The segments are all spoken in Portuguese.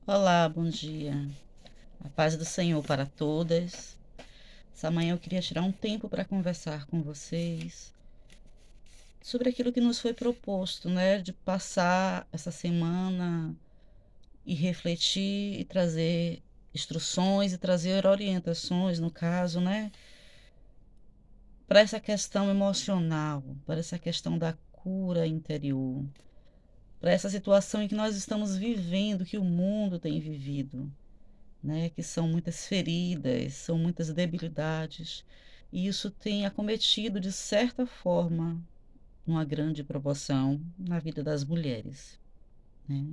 Olá, bom dia. A paz do Senhor para todas. Essa manhã eu queria tirar um tempo para conversar com vocês sobre aquilo que nos foi proposto, né? De passar essa semana e refletir e trazer instruções e trazer orientações, no caso, né? Para essa questão emocional, para essa questão da cura interior, para essa situação em que nós estamos vivendo, que o mundo tem vivido, né, que são muitas feridas, são muitas debilidades, e isso tem acometido, de certa forma, uma grande proporção na vida das mulheres, né?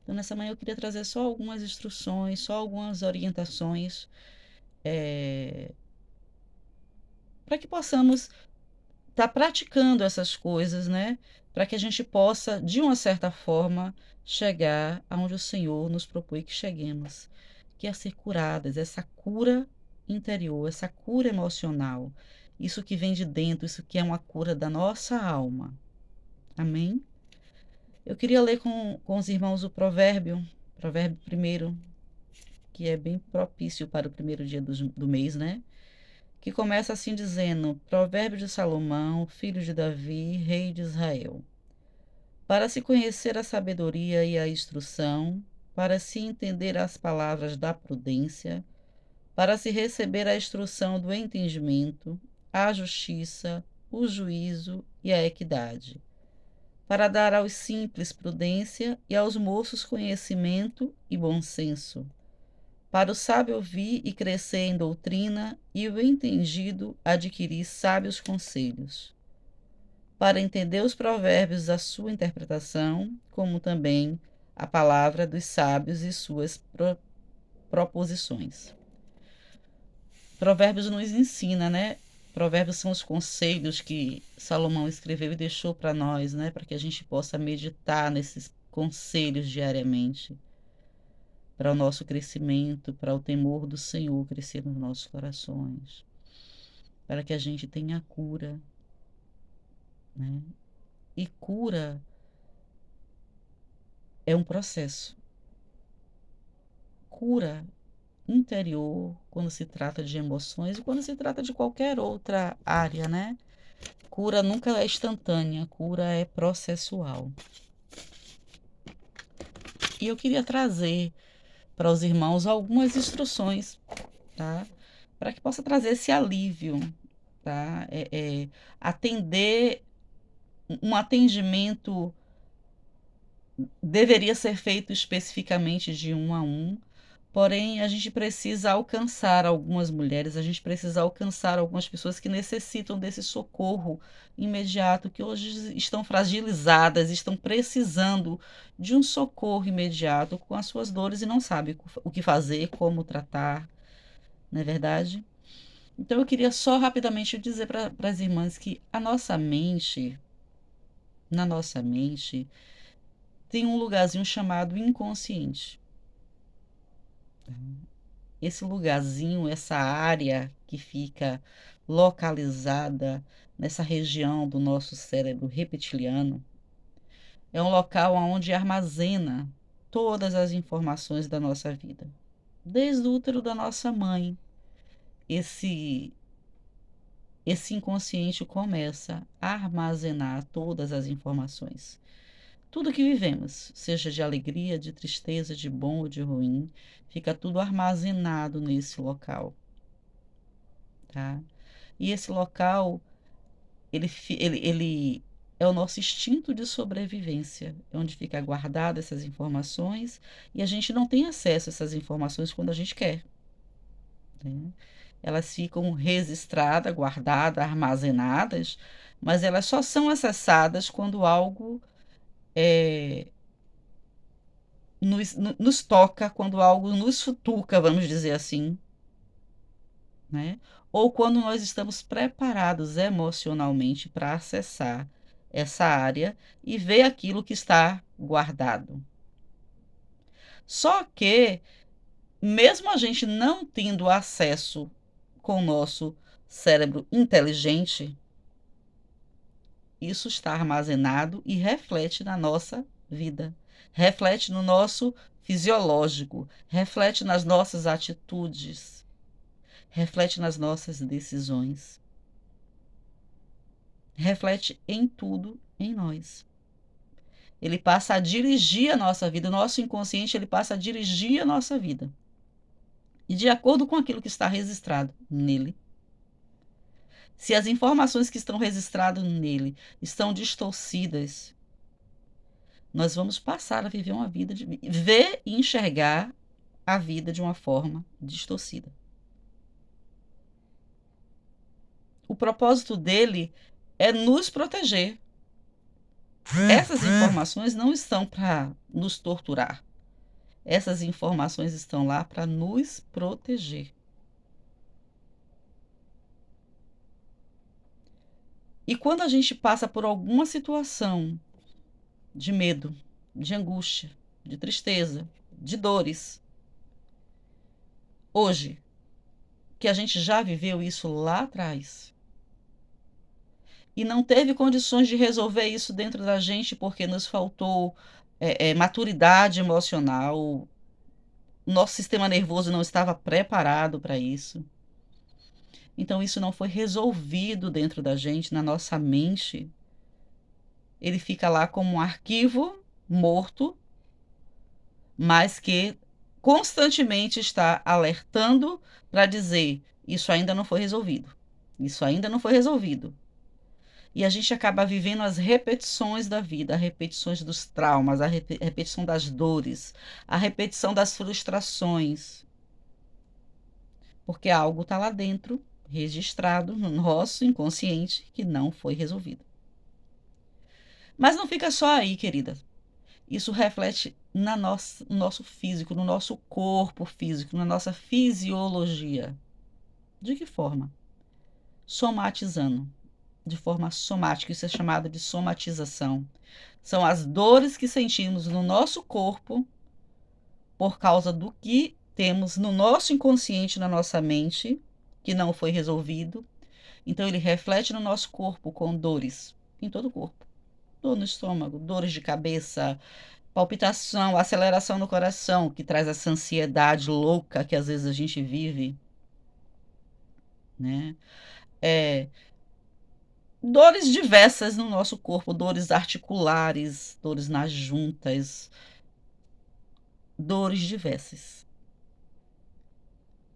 Então, nessa manhã eu queria trazer só algumas instruções, só algumas orientações, para que possamos estar praticando essas coisas, né? Para que a gente possa, de uma certa forma, chegar aonde o Senhor nos propõe que cheguemos, que é ser curadas, essa cura interior, essa cura emocional, isso que vem de dentro, isso que é uma cura da nossa alma. Amém? Eu queria ler com os irmãos o provérbio primeiro, que é bem propício para o primeiro dia do mês, né? Que começa assim dizendo: Provérbio de Salomão, filho de Davi, rei de Israel. Para se conhecer a sabedoria e a instrução, para se entender as palavras da prudência, para se receber a instrução do entendimento, a justiça, o juízo e a equidade, para dar aos simples prudência e aos moços conhecimento e bom senso, para o sábio ouvir e crescer em doutrina, e o entendido adquirir sábios conselhos. Para entender os provérbios, a sua interpretação, como também a palavra dos sábios e suas proposições. Provérbios nos ensina, né? Provérbios são os conselhos que Salomão escreveu e deixou para nós, né? Para que a gente possa meditar nesses conselhos diariamente, para o nosso crescimento, para o temor do Senhor crescer nos nossos corações, para que a gente tenha cura, né? E cura é um processo. Cura interior, quando se trata de emoções e quando se trata de qualquer outra área, né? Cura nunca é instantânea, cura é processual. E eu queria trazer para os irmãos algumas instruções, tá? Para que possa trazer esse alívio, tá? Atender, um atendimento deveria ser feito especificamente de um a um. Porém, a gente precisa alcançar algumas mulheres, a gente precisa alcançar algumas pessoas que necessitam desse socorro imediato, que hoje estão fragilizadas, estão precisando de um socorro imediato com as suas dores e não sabem o que fazer, como tratar, não é verdade? Então, eu queria só rapidamente dizer para as irmãs que na nossa mente, tem um lugarzinho chamado inconsciente. Esse lugarzinho, essa área que fica localizada nessa região do nosso cérebro reptiliano, é um local onde armazena todas as informações da nossa vida. Desde o útero da nossa mãe, esse esse inconsciente começa a armazenar todas as informações. Tudo que vivemos, seja de alegria, de tristeza, de bom ou de ruim, fica tudo armazenado nesse local, tá? E esse local, ele é o nosso instinto de sobrevivência, é onde fica guardada essas informações, e a gente não tem acesso a essas informações quando a gente quer, né? Elas ficam registradas, guardadas, armazenadas, mas elas só são acessadas quando algo é, nos toca, quando algo nos futuca, vamos dizer assim, né? Ou quando nós estamos preparados emocionalmente para acessar essa área e ver aquilo que está guardado. Só que, mesmo a gente não tendo acesso com o nosso cérebro inteligente, isso está armazenado e reflete na nossa vida. reflete no nosso fisiológico, reflete nas nossas atitudes, reflete nas nossas decisões, reflete em tudo em nós. Ele passa a dirigir a nossa vida, o nosso inconsciente ele passa a dirigir a nossa vida. E de acordo com aquilo que está registrado nele, se as informações que estão registradas nele estão distorcidas, nós vamos passar a viver uma vida ver e enxergar a vida de uma forma distorcida. O propósito dele é nos proteger. Essas informações não estão para nos torturar. Essas informações estão lá para nos proteger. E quando a gente passa por alguma situação de medo, de angústia, de tristeza, de dores, hoje, que a gente já viveu isso lá atrás, e não teve condições de resolver isso dentro da gente porque nos faltou maturidade emocional, o nosso sistema nervoso não estava preparado para isso. Então, isso não foi resolvido dentro da gente, na nossa mente. Ele fica lá como um arquivo morto, mas que constantemente está alertando para dizer: isso ainda não foi resolvido, isso ainda não foi resolvido. E a gente acaba vivendo as repetições da vida, as repetições dos traumas, a repetição das dores, a repetição das frustrações. Porque algo está lá dentro, registrado no nosso inconsciente, que não foi resolvido. Mas não fica só aí, querida. Isso reflete no nosso físico, no nosso corpo físico, na nossa fisiologia. De que forma? Somatizando. De forma somática, isso é chamado de somatização. São as dores que sentimos no nosso corpo por causa do que temos no nosso inconsciente, na nossa mente, que não foi resolvido. Então, ele reflete no nosso corpo com dores em todo o corpo. Dor no estômago, dores de cabeça, palpitação, aceleração no coração, que traz essa ansiedade louca que às vezes a gente vive, né? Dores diversas no nosso corpo, dores articulares, dores nas juntas, dores diversas.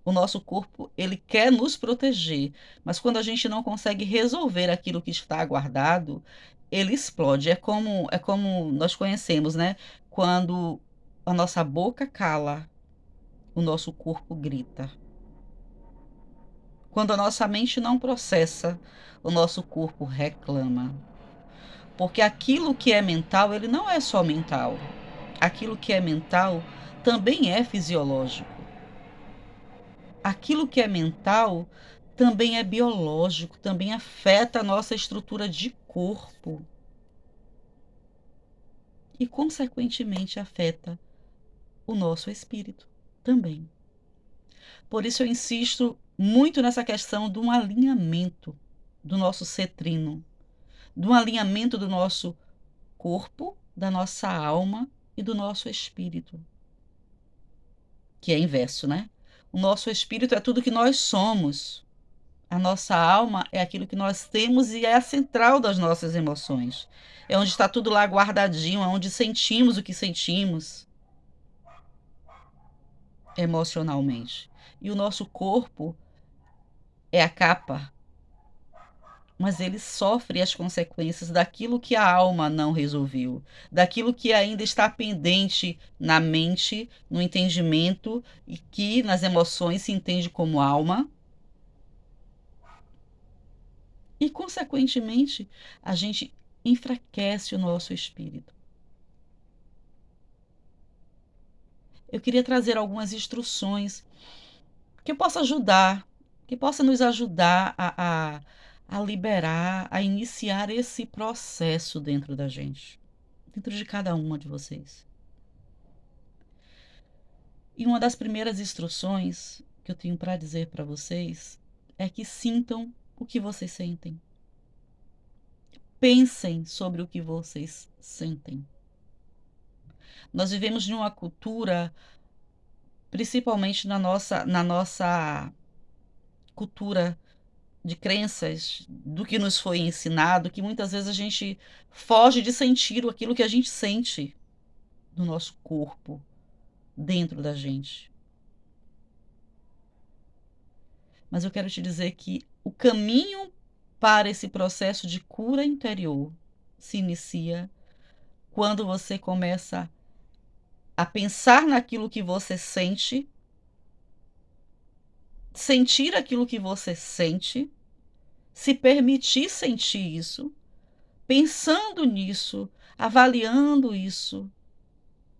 O nosso corpo, ele quer nos proteger, mas quando a gente não consegue resolver aquilo que está guardado, ele explode. É como nós conhecemos, né? Quando a nossa boca cala, o nosso corpo grita. Quando a nossa mente não processa, o nosso corpo reclama. Porque aquilo que é mental, ele não é só mental. Aquilo que é mental também é fisiológico. Aquilo que é mental também é biológico, também afeta a nossa estrutura de corpo. E, consequentemente, afeta o nosso espírito também. Por isso eu insisto muito nessa questão de um alinhamento do nosso cetrino, de um alinhamento do nosso corpo, da nossa alma e do nosso espírito. Que é inverso, né? O nosso espírito é tudo que nós somos. A nossa alma é aquilo que nós temos e é a central das nossas emoções. É onde está tudo lá guardadinho, é onde sentimos o que sentimos emocionalmente. E o nosso corpo é a capa, mas ele sofre as consequências daquilo que a alma não resolveu, daquilo que ainda está pendente na mente, no entendimento e que nas emoções se entende como alma. E, consequentemente, a gente enfraquece o nosso espírito. Eu queria trazer algumas instruções que possa ajudar, que possa nos ajudar a liberar, a iniciar esse processo dentro da gente, dentro de cada uma de vocês. E uma das primeiras instruções que eu tenho para dizer para vocês é que sintam o que vocês sentem. Pensem sobre o que vocês sentem. Nós vivemos de uma cultura, principalmente na nossa cultura de crenças, do que nos foi ensinado, que muitas vezes a gente foge de sentir aquilo que a gente sente no nosso corpo, dentro da gente. Mas eu quero te dizer que o caminho para esse processo de cura interior se inicia quando você começa a pensar naquilo que você sente, sentir aquilo que você sente, se permitir sentir isso, pensando nisso, avaliando isso,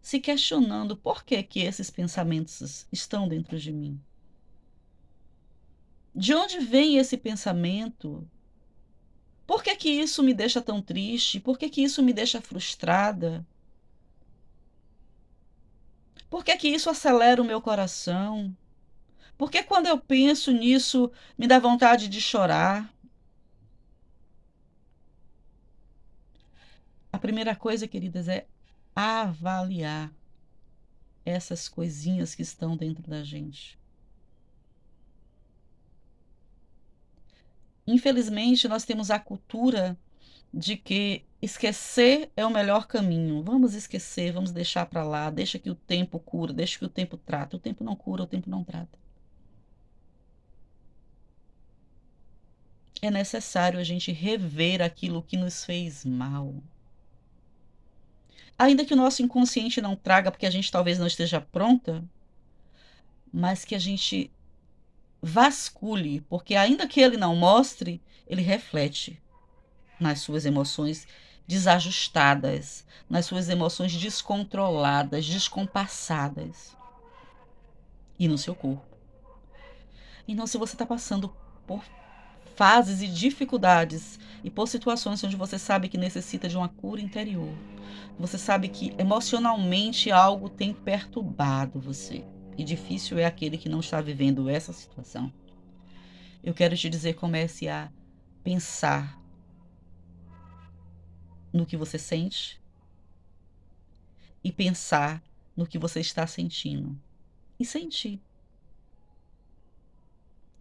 se questionando por que que esses pensamentos estão dentro de mim. De onde vem esse pensamento? Por que que isso me deixa tão triste? Por que que isso me deixa frustrada? Por que que isso acelera o meu coração? Por que quando eu penso nisso me dá vontade de chorar? A primeira coisa, queridas, é avaliar essas coisinhas que estão dentro da gente. Infelizmente, nós temos a cultura de que esquecer é o melhor caminho. Vamos esquecer, vamos deixar para lá, deixa que o tempo cura, deixa que o tempo trata. O tempo não cura, o tempo não trata. É necessário a gente rever aquilo que nos fez mal. Ainda que o nosso inconsciente não traga, porque a gente talvez não esteja pronta, mas que a gente vasculhe, porque ainda que ele não mostre, ele reflete nas suas emoções desajustadas, nas suas emoções descontroladas, descompassadas e no seu corpo. Então, se você está passando por fases e dificuldades e por situações onde você sabe que necessita de uma cura interior, você sabe que emocionalmente algo tem perturbado você, e difícil é aquele que não está vivendo essa situação. Eu quero te dizer, comece a pensar no que você sente e pensar no que você está sentindo. E sentir.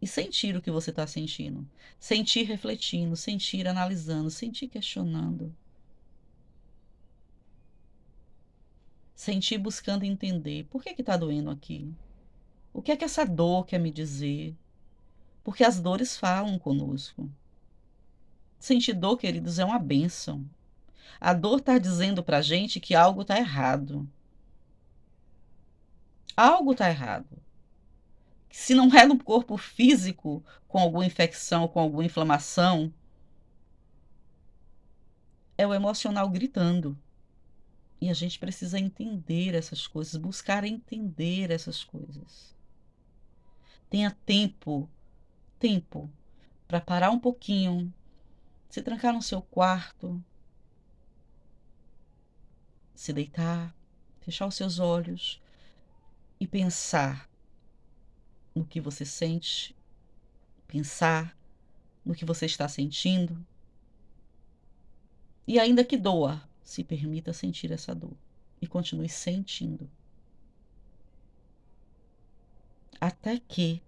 E sentir o que você está sentindo. Sentir refletindo, sentir analisando, sentir questionando. Sentir buscando entender. Por que está doendo aqui? O que é que essa dor quer me dizer? Porque as dores falam conosco. Sentir dor, queridos, é uma bênção. A dor está dizendo para a gente que algo está errado. Algo está errado. Se não é no corpo físico, com alguma infecção, com alguma inflamação, é o emocional gritando. E a gente precisa entender essas coisas, buscar entender essas coisas. Tenha tempo para parar um pouquinho, se trancar no seu quarto, se deitar, fechar os seus olhos e pensar no que você sente, pensar no que você está sentindo. E ainda que doa, se permita sentir essa dor e continue sentindo. Até que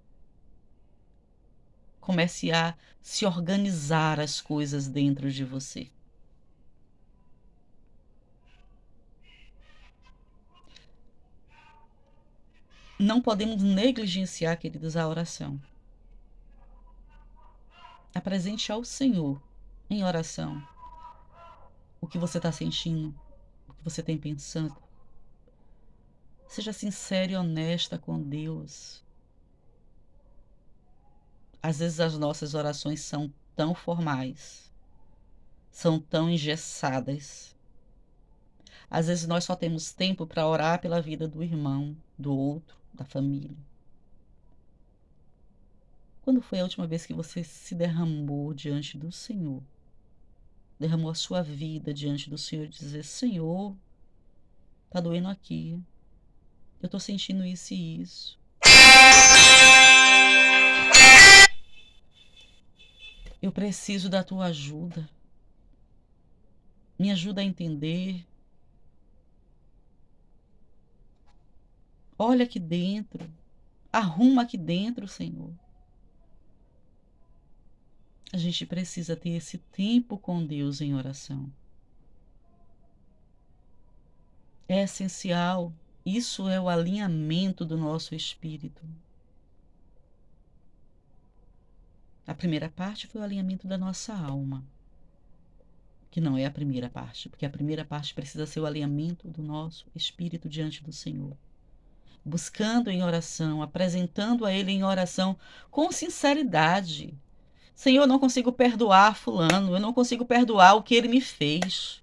comece a se organizar as coisas dentro de você. Não podemos negligenciar, queridos, a oração. Apresente ao Senhor, em oração, o que você está sentindo, o que você tem pensando. Seja sincera e honesta com Deus. Às vezes as nossas orações são tão formais, são tão engessadas. Às vezes nós só temos tempo para orar pela vida do irmão, do outro, da família. Quando foi a última vez que você se derramou diante do Senhor? Derramou a sua vida diante do Senhor e dizer: Senhor, tá doendo aqui. Eu tô sentindo isso e isso. Eu preciso da tua ajuda. Me ajuda a entender. Olha aqui dentro. Arruma aqui dentro, Senhor. A gente precisa ter esse tempo com Deus em oração. É essencial. Isso é o alinhamento do nosso espírito. A primeira parte foi o alinhamento da nossa alma, que não é a primeira parte, porque a primeira parte precisa ser o alinhamento do nosso espírito diante do Senhor. Buscando em oração, apresentando a Ele em oração com sinceridade. Senhor, eu não consigo perdoar fulano, eu não consigo perdoar o que ele me fez.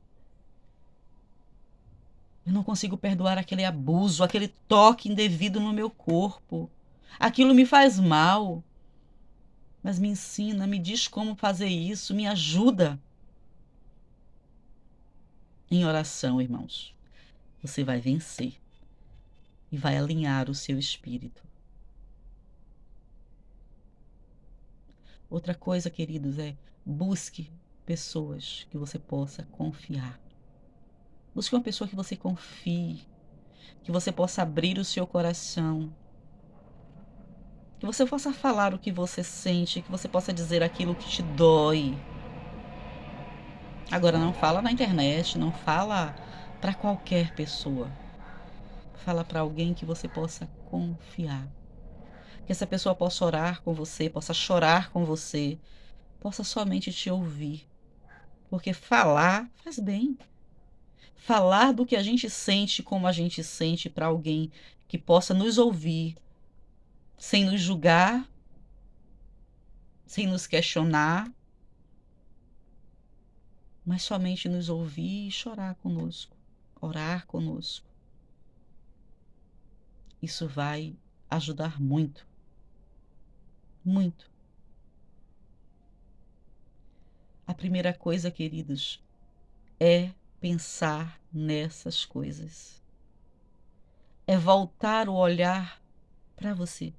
Eu não consigo perdoar aquele abuso, aquele toque indevido no meu corpo. Aquilo me faz mal. Mas me ensina, me diz como fazer isso, me ajuda. Em oração, irmãos, você vai vencer e vai alinhar o seu espírito. Outra coisa, queridos, é busque pessoas que você possa confiar. Busque uma pessoa que você confie, que você possa abrir o seu coração, que você possa falar o que você sente, que você possa dizer aquilo que te dói. Agora, não fala na internet, não fala para qualquer pessoa. Fala para alguém que você possa confiar. Que essa pessoa possa orar com você, possa chorar com você, possa somente te ouvir. Porque falar faz bem. Falar do que a gente sente, como a gente sente, para alguém que possa nos ouvir, sem nos julgar, sem nos questionar, mas somente nos ouvir e chorar conosco, orar conosco. Isso vai ajudar muito, muito. A primeira coisa, queridos, é pensar nessas coisas. É voltar o olhar para você.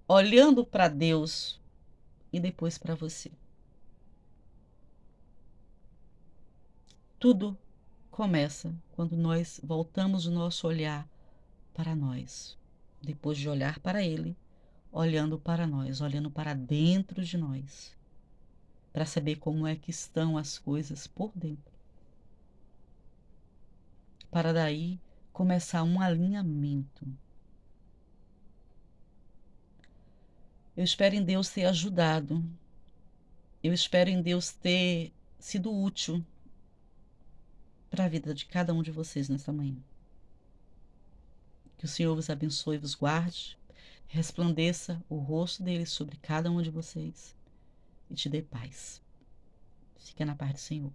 Olhando para Deus e depois para você. Tudo começa quando nós voltamos o nosso olhar para nós. Depois de olhar para Ele, olhando para nós, olhando para dentro de nós, para saber como é que estão as coisas por dentro. Para daí começar um alinhamento. Eu espero em Deus ter ajudado. Eu espero em Deus ter sido útil para a vida de cada um de vocês nesta manhã. Que o Senhor vos abençoe e vos guarde, resplandeça o rosto dele sobre cada um de vocês e te dê paz. Fica na paz do Senhor.